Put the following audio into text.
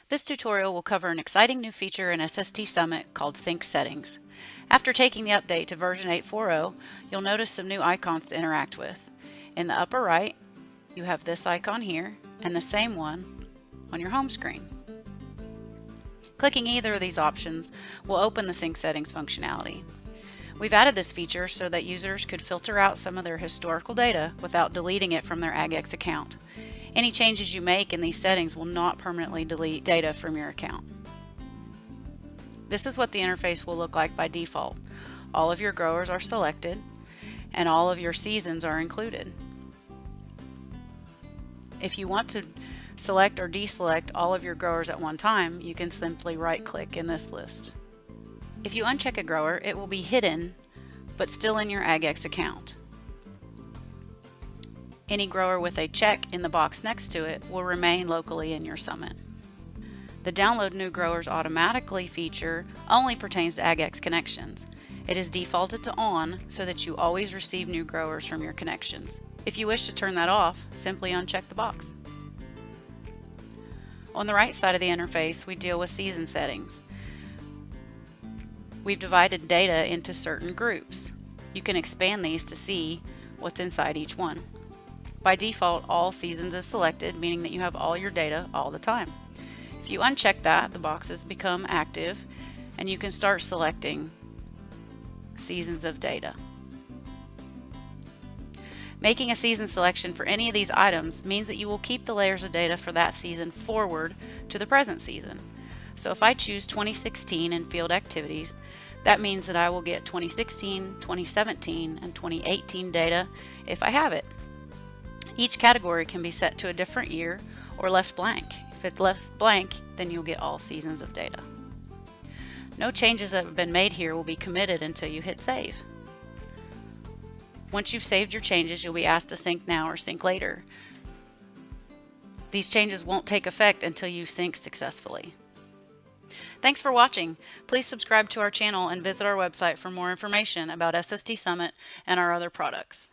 This tutorial will cover an exciting new feature in SST Summit called Sync Settings. After taking the update to version 8.4.0, you'll notice some new icons to interact with. In the upper right, you have this icon here and the same one on your home screen. Clicking either of these options will open the Sync Settings functionality. We've added this feature so that users could filter out some of their historical data without deleting it from their AgX account. Any changes you make in these settings will not permanently delete data from your account. This is what the interface will look like by default. All of your growers are selected and all of your seasons are included. If you want to select or deselect all of your growers at one time, you can simply right-click in this list. If you uncheck a grower, it will be hidden but still in your AgX account. Any grower with a check in the box next to it will remain locally in your summit. The Download New Growers automatically feature only pertains to AgX connections. It is defaulted to on so that you always receive new growers from your connections. If you wish to turn that off, simply uncheck the box. On the right side of the interface, we deal with season settings. We've divided data into certain groups. You can expand these to see what's inside each one. By default, all seasons is selected, meaning that you have all your data all the time. If you uncheck that, the boxes become active and you can start selecting seasons of data. Making a season selection for any of these items means that you will keep the layers of data for that season forward to the present season. So if I choose 2016 in field activities, that means that I will get 2016, 2017, and 2018 data if I have it. Each category can be set to a different year or left blank. If it's left blank, then you'll get all seasons of data. No changes that have been made here will be committed until you hit save. Once you've saved your changes, you'll be asked to sync now or sync later. These changes won't take effect until you sync successfully. Thanks for watching. Please subscribe to our channel and visit our website for more information about SST Summit and our other products.